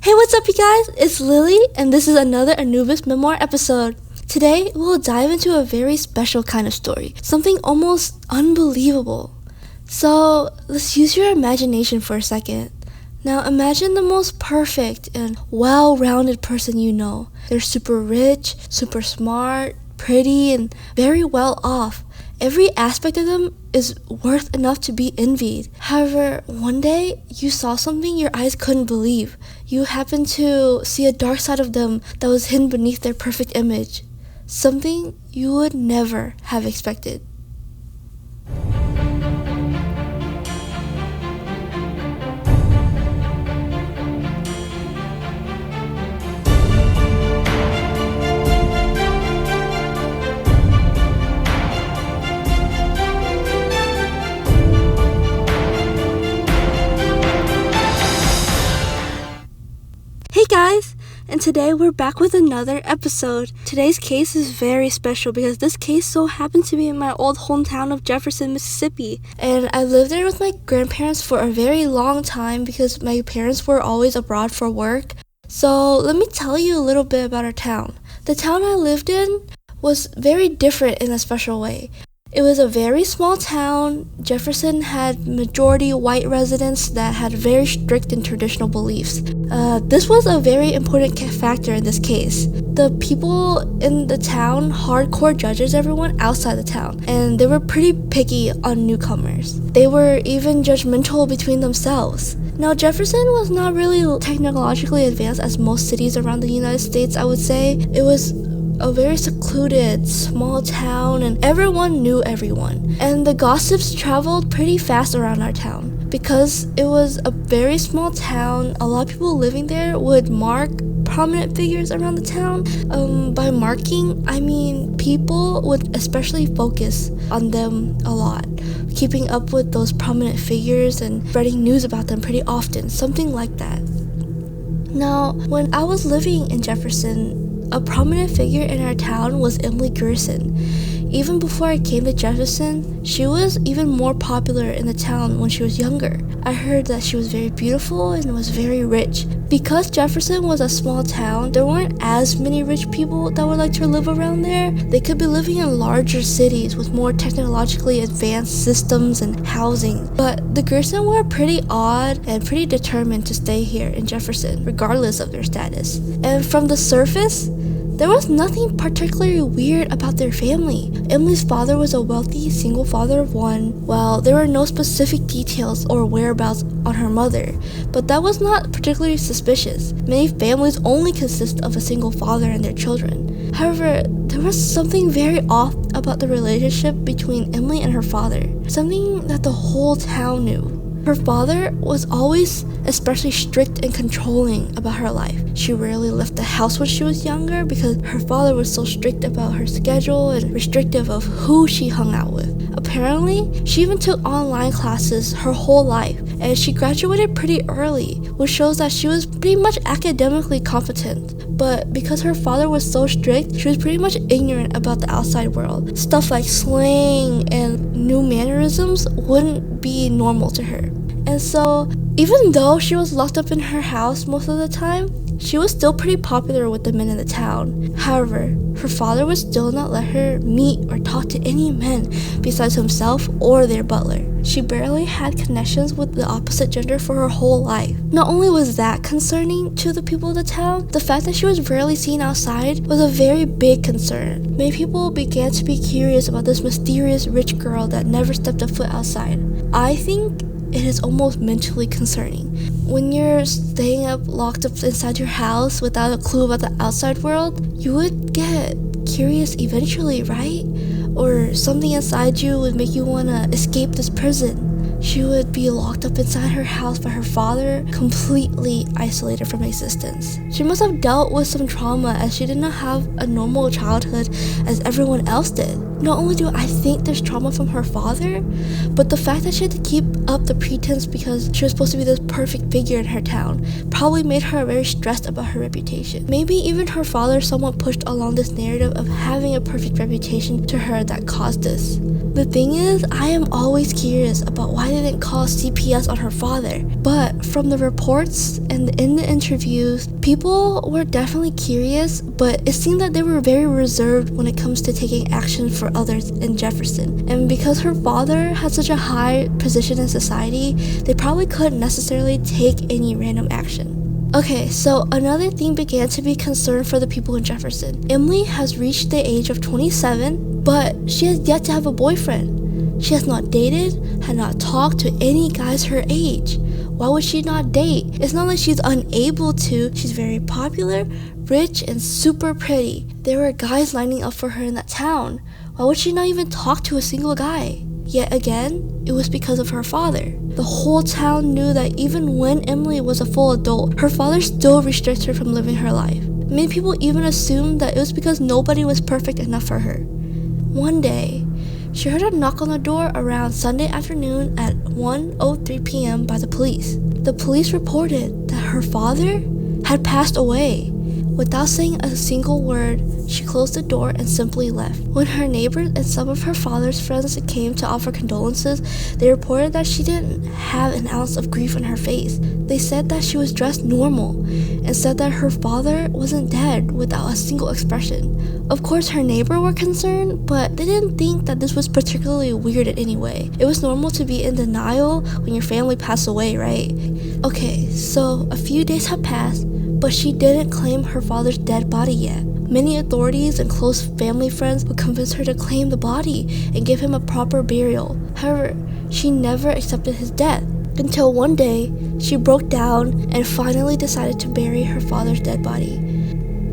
Hey, what's up, you guys? It's Lily, and this is another Anubis Memoir episode. Today, we'll dive into a very special kind of story, something almost unbelievable. So, let's use your imagination for a second. Now, imagine the most perfect and well-rounded person you know. They're super rich, super smart, pretty, and very well off. Every aspect of them is worth enough to be envied. However, one day, you saw something your eyes couldn't believe. You happened to see a dark side of them that was hidden beneath their perfect image. Something you would never have expected. Hey guys, and today we're back with another episode. Today's case is very special because this case so happened to be in my old hometown of Jefferson, Mississippi. And I lived there with my grandparents for a very long time because my parents were always abroad for work. So let me tell you a little bit about our town. The town I lived in was very different in a special way. It was a very small town. Jefferson had majority white residents that had very strict and traditional beliefs. This was a very important factor in this case. The people in the town hardcore judges everyone outside the town, and they were pretty picky on newcomers. They were even judgmental between themselves. Now, Jefferson was not really technologically advanced as most cities around the United States, I would say. It was a very secluded, small town, and everyone knew everyone. And the gossips traveled pretty fast around our town. Because it was a very small town, a lot of people living there would mark prominent figures around the town. By marking, I mean people would especially focus on them a lot, keeping up with those prominent figures and spreading news about them pretty often, something like that. Now, when I was living in Jefferson, a prominent figure in our town was Emily Gerson. Even before I came to Jefferson, she was even more popular in the town when she was younger. I heard that she was very beautiful and was very rich. Because Jefferson was a small town, there weren't as many rich people that would like to live around there. They could be living in larger cities with more technologically advanced systems and housing. But the Gerson were pretty odd and pretty determined to stay here in Jefferson, regardless of their status. And from the surface, there was nothing particularly weird about their family. Emily's father was a wealthy single father of one, while there were no specific details or whereabouts on her mother, but that was not particularly suspicious. Many families only consist of a single father and their children. However, there was something very off about the relationship between Emily and her father, something that the whole town knew. Her father was always especially strict and controlling about her life. She rarely left the house when she was younger because her father was so strict about her schedule and restrictive of who she hung out with. Apparently, she even took online classes her whole life, and she graduated pretty early, which shows that she was pretty much academically competent. But because her father was so strict, she was pretty much ignorant about the outside world. Stuff like slang and new mannerisms wouldn't be normal to her. And so, even though she was locked up in her house most of the time, she was still pretty popular with the men in the town. However, her father would still not let her meet or talk to any men besides himself or their butler. She barely had connections with the opposite gender for her whole life. Not only was that concerning to the people of the town, the fact that she was rarely seen outside was a very big concern. Many people began to be curious about this mysterious rich girl that never stepped a foot outside. I think it is almost mentally concerning. When you're staying up, locked up inside your house without a clue about the outside world, you would get curious eventually, right? Or something inside you would make you want to escape this prison. She would be locked up inside her house by her father, completely isolated from existence. She must have dealt with some trauma as she did not have a normal childhood as everyone else did. Not only do I think there's trauma from her father, but the fact that she had to keep up the pretense because she was supposed to be this perfect figure in her town probably made her very stressed about her reputation. Maybe even her father somewhat pushed along this narrative of having a perfect reputation to her that caused this. The thing is, I am always curious about why why they didn't call CPS on her father. But from the reports and in the interviews, people were definitely curious, but it seemed that they were very reserved when it comes to taking action for others in Jefferson. And because her father had such a high position in society, they probably couldn't necessarily take any random action. Okay, so another thing began to be concerned for the people in Jefferson. Emily has reached the age of 27, but she has yet to have a boyfriend. She has not dated, had not talked to any guys her age. Why would she not date? It's not like she's unable to. She's very popular, rich, and super pretty. There were guys lining up for her in that town. Why would she not even talk to a single guy? Yet again, it was because of her father. The whole town knew that even when Emily was a full adult, her father still restricted her from living her life. Many people even assumed that it was because nobody was perfect enough for her. One day, she heard a knock on the door around Sunday afternoon at 1:03 p.m. by the police. The police reported that her father had passed away. Without saying a single word, she closed the door and simply left. When her neighbors and some of her father's friends came to offer condolences, they reported that she didn't have an ounce of grief on her face. They said that she was dressed normal and said that her father wasn't dead without a single expression. Of course, her neighbors were concerned, but they didn't think that this was particularly weird in any way. It was normal to be in denial when your family passed away, right? Okay, so a few days have passed, but she didn't claim her father's dead body yet. Many authorities and close family friends would convince her to claim the body and give him a proper burial. However, she never accepted his death until one day she broke down and finally decided to bury her father's dead body.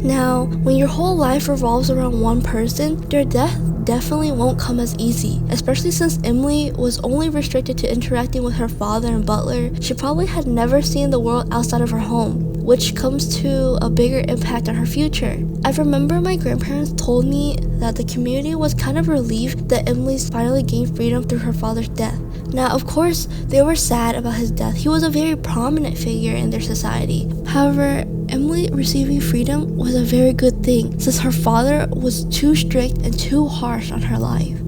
Now, when your whole life revolves around one person, their death definitely won't come as easy, especially since Emily was only restricted to interacting with her father and butler. She probably had never seen the world outside of her home, which comes to a bigger impact on her future. I remember my grandparents told me that the community was kind of relieved that Emily's finally gained freedom through her father's death. Now, of course, they were sad about his death. He was a very prominent figure in their society. However, Emily receiving freedom was a very good thing since her father was too strict and too harsh on her life.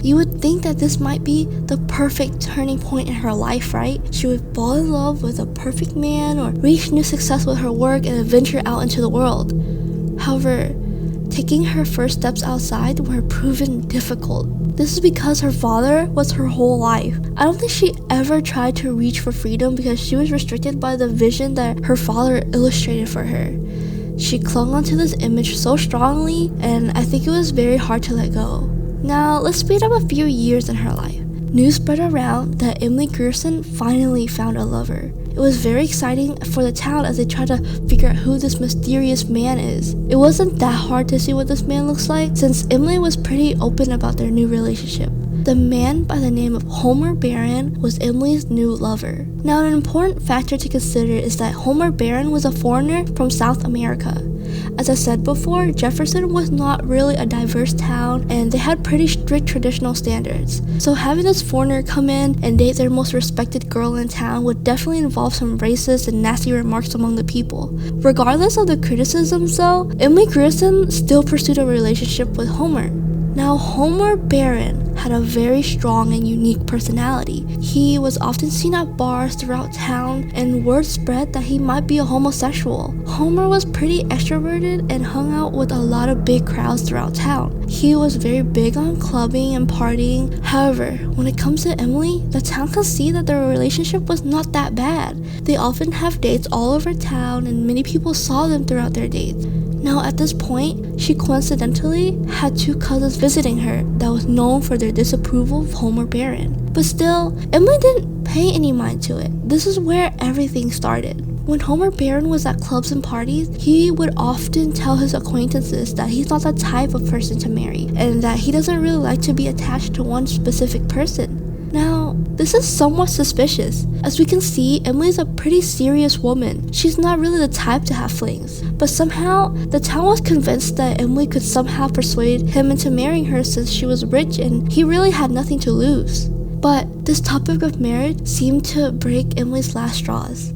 You would think that this might be the perfect turning point in her life, right? She would fall in love with a perfect man or reach new success with her work and venture out into the world. However, taking her first steps outside were proven difficult. This is because her father was her whole life. I don't think she ever tried to reach for freedom because she was restricted by the vision that her father illustrated for her. She clung onto this image so strongly, and I think it was very hard to let go. Now, let's speed up a few years in her life. News spread around that Emily Grierson finally found a lover. It was very exciting for the town as they tried to figure out who this mysterious man is. It wasn't that hard to see what this man looks like since Emily was pretty open about their new relationship. The man by the name of Homer Barron was Emily's new lover. Now, an important factor to consider is that Homer Barron was a foreigner from South America. As I said before, Jefferson was not really a diverse town and they had pretty strict traditional standards. So having this foreigner come in and date their most respected girl in town would definitely involve some racist and nasty remarks among the people. Regardless of the criticisms though, Emily Grierson still pursued a relationship with Homer. Now, Homer Barron had a very strong and unique personality. He was often seen at bars throughout town, and word spread that he might be a homosexual. Homer was pretty extroverted and hung out with a lot of big crowds throughout town. He was very big on clubbing and partying. However, when it comes to Emily, the town could see that their relationship was not that bad. They often have dates all over town, and many people saw them throughout their dates. Now, at this point, she coincidentally had two cousins visiting her that was known for their disapproval of Homer Barron. But still, Emily didn't pay any mind to it. This is where everything started. When Homer Barron was at clubs and parties, he would often tell his acquaintances that he's not the type of person to marry, and that he doesn't really like to be attached to one specific person. Now, this is somewhat suspicious. As we can see, Emily is a pretty serious woman. She's not really the type to have flings. But somehow, the town was convinced that Emily could somehow persuade him into marrying her since she was rich and he really had nothing to lose. But this topic of marriage seemed to break Emily's last straws.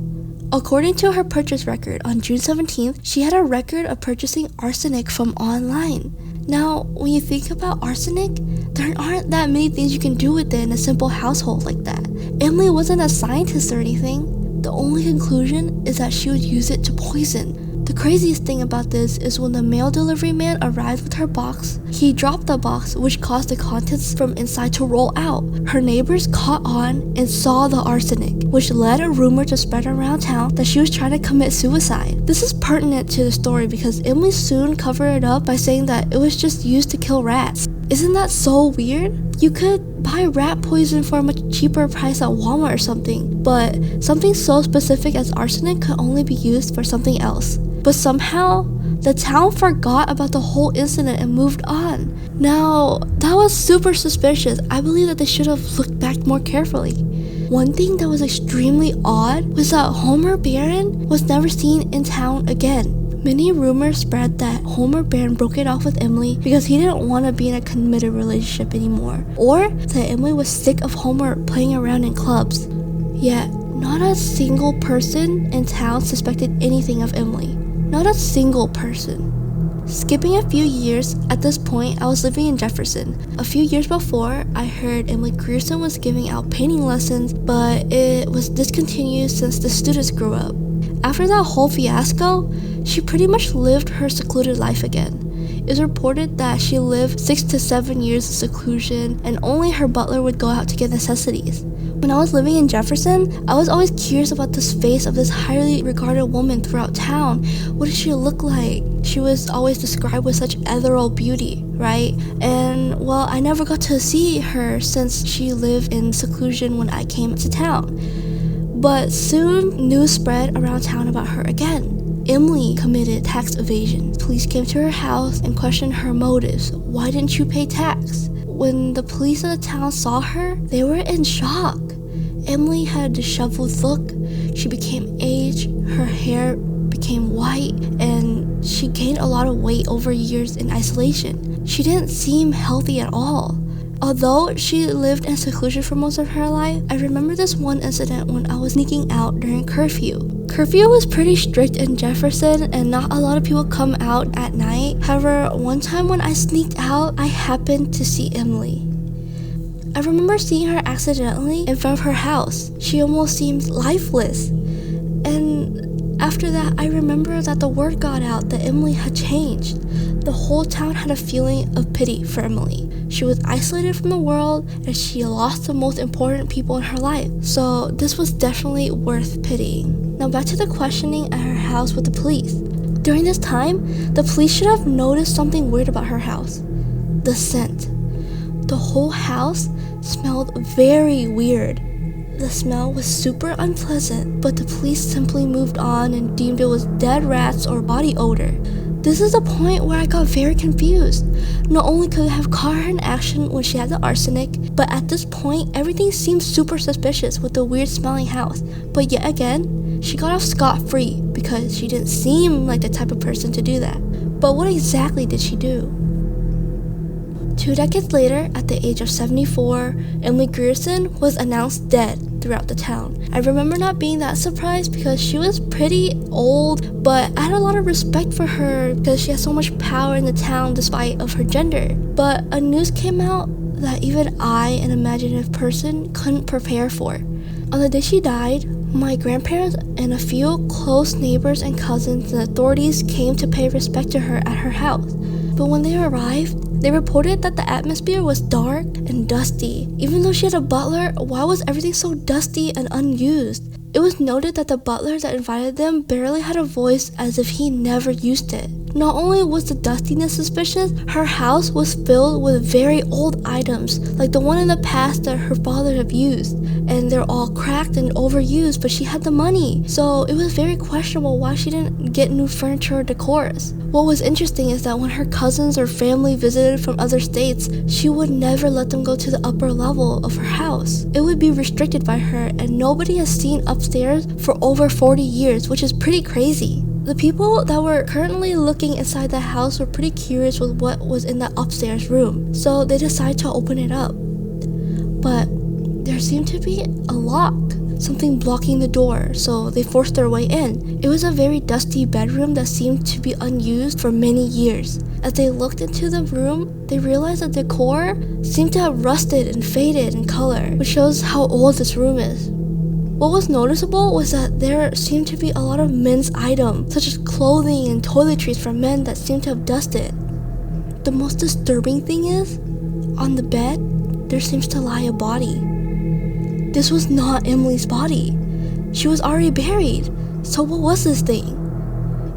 According to her purchase record, on June 17th, she had a record of purchasing arsenic from online. Now, when you think about arsenic, there aren't that many things you can do with it in a simple household like that. Emily wasn't a scientist or anything. The only conclusion is that she would use it to poison. The craziest thing about this is when the mail delivery man arrived with her box, he dropped the box, which caused the contents from inside to roll out. Her neighbors caught on and saw the arsenic, which led a rumor to spread around town that she was trying to commit suicide. This is pertinent to the story because Emily soon covered it up by saying that it was just used to kill rats. Isn't that so weird? You could buy rat poison for a much cheaper price at Walmart or something, but something so specific as arsenic could only be used for something else. But somehow, the town forgot about the whole incident and moved on. Now, that was super suspicious. I believe that they should have looked back more carefully. One thing that was extremely odd was that Homer Barron was never seen in town again. Many rumors spread that Homer Barron broke it off with Emily because he didn't want to be in a committed relationship anymore, or that Emily was sick of Homer playing around in clubs. Yet, not a single person in town suspected anything of Emily. Not a single person. Skipping a few years, at this point I was living in Jefferson. A few years before, I heard Emily Grierson was giving out painting lessons, but it was discontinued since the students grew up. After that whole fiasco, she pretty much lived her secluded life again. It's reported that she lived 6 to 7 years of seclusion and only her butler would go out to get necessities. When I was living in Jefferson, I was always curious about this face of this highly regarded woman throughout town. What did she look like? She was always described with such ethereal beauty, right? And well, I never got to see her since she lived in seclusion when I came to town. But soon, news spread around town about her again. Emily committed tax evasion. Police came to her house and questioned her motives. Why didn't you pay tax? When the police of the town saw her, they were in shock. Emily had a disheveled look. She became aged, her hair became white, and she gained a lot of weight over years in isolation. She didn't seem healthy at all. Although she lived in seclusion for most of her life, I remember this one incident when I was sneaking out during curfew. Curfew was pretty strict in Jefferson and not a lot of people come out at night. However, one time when I sneaked out, I happened to see Emily. I remember seeing her accidentally in front of her house. She almost seemed lifeless. And after that, I remember that the word got out that Emily had changed. The whole town had a feeling of pity for Emily. She was isolated from the world and she lost the most important people in her life. So this was definitely worth pitying. Now back to the questioning at her house with the police. During this time, the police should have noticed something weird about her house. The scent. The whole house smelled very weird. The smell was super unpleasant, but the police simply moved on and deemed it was dead rats or body odor. This is the point where I got very confused. Not only could I have caught her in action when she had the arsenic, but at this point, everything seemed super suspicious with the weird smelling house. But yet again, she got off scot-free because she didn't seem like the type of person to do that. But what exactly did she do? 2 decades later, at the age of 74, Emily Grierson was announced dead throughout the town. I remember not being that surprised because she was pretty old, but I had a lot of respect for her because she had so much power in the town despite of her gender. But a news came out that even I, an imaginative person, couldn't prepare for. On the day she died, my grandparents and a few close neighbors and cousins and authorities came to pay respect to her at her house. But when they arrived, they reported that the atmosphere was dark and dusty. Even though she had a butler, why was everything so dusty and unused? It was noted that the butler that invited them barely had a voice as if he never used it. Not only was the dustiness suspicious, her house was filled with very old items, like the one in the past that her father had used. And they're all cracked and overused, but she had the money. So it was very questionable why she didn't get new furniture or decors. What was interesting is that when her cousins or family visited from other states, she would never let them go to the upper level of her house. It would be restricted by her, and nobody has seen upstairs for over 40 years, which is pretty crazy. The people that were currently looking inside the house were pretty curious with what was in that upstairs room, so they decided to open it up. But there seemed to be a lock. something blocking the door, so they forced their way in. It was a very dusty bedroom that seemed to be unused for many years. As they looked into the room, they realized that the decor seemed to have rusted and faded in color, which shows how old this room is. What was noticeable was that there seemed to be a lot of men's items, such as clothing and toiletries for men that seemed to have dusted. The most disturbing thing is, on the bed, there seems to lie a body. This was not Emily's body. She was already buried. So what was this thing?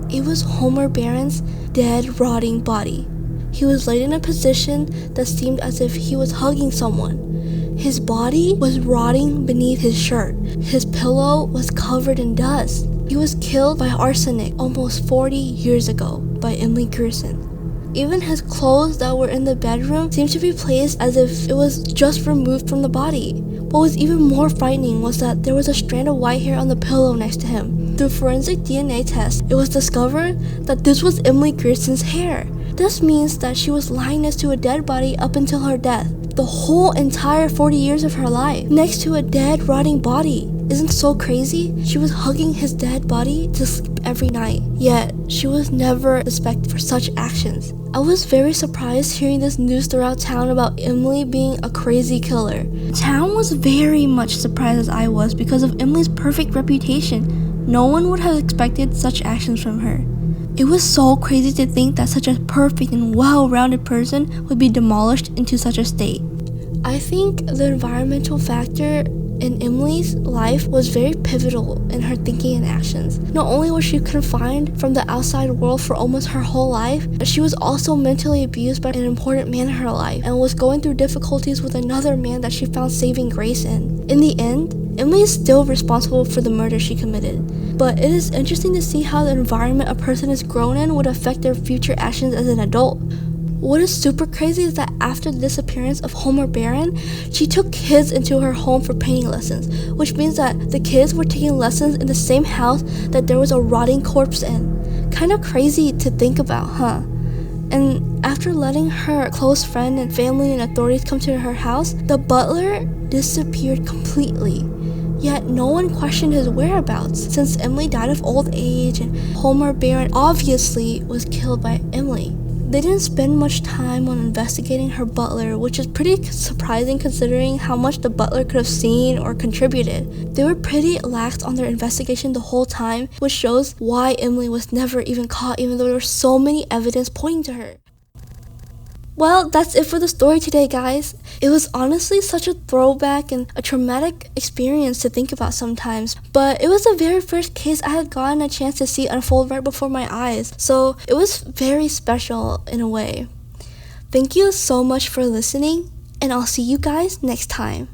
It was Homer Barron's dead, rotting body. He was laid in a position that seemed as if he was hugging someone. His body was rotting beneath his shirt. His pillow was covered in dust. He was killed by arsenic almost 40 years ago by Emily Gerson. Even his clothes that were in the bedroom seemed to be placed as if it was just removed from the body. What was even more frightening was that there was a strand of white hair on the pillow next to him. Through forensic DNA test, it was discovered that this was Emily Gerson's hair. This means that she was lying next to a dead body up until her death. The whole entire 40 years of her life, next to a dead, rotting body. Isn't so crazy? She was hugging his dead body to sleep every night, yet she was never suspected for such actions. I was very surprised hearing this news throughout town about Emily being a crazy killer. Town was very much surprised as I was because of Emily's perfect reputation. No one would have expected such actions from her. It was so crazy to think that such a perfect and well-rounded person would be demolished into such a state. I think the environmental factor in Emily's life was very pivotal in her thinking and actions. Not only was she confined from the outside world for almost her whole life, but she was also mentally abused by an important man in her life and was going through difficulties with another man that she found saving grace in. In the end, Emily is still responsible for the murder she committed, but it is interesting to see how the environment a person is grown in would affect their future actions as an adult. What is super crazy is that after the disappearance of Homer Barron, she took kids into her home for painting lessons, which means that the kids were taking lessons in the same house that there was a rotting corpse in. Kind of crazy to think about, huh? And after letting her close friend and family and authorities come to her house, the butler disappeared completely. Yet no one questioned his whereabouts, since Emily died of old age and Homer Barron obviously was killed by Emily. They didn't spend much time on investigating her butler, which is pretty surprising considering how much the butler could have seen or contributed. They were pretty lax on their investigation the whole time, which shows why Emily was never even caught even though there was so many evidence pointing to her. Well, that's it for the story today, guys. It was honestly such a throwback and a traumatic experience to think about sometimes, but it was the very first case I had gotten a chance to see unfold right before my eyes, so it was very special in a way. Thank you so much for listening, and I'll see you guys next time.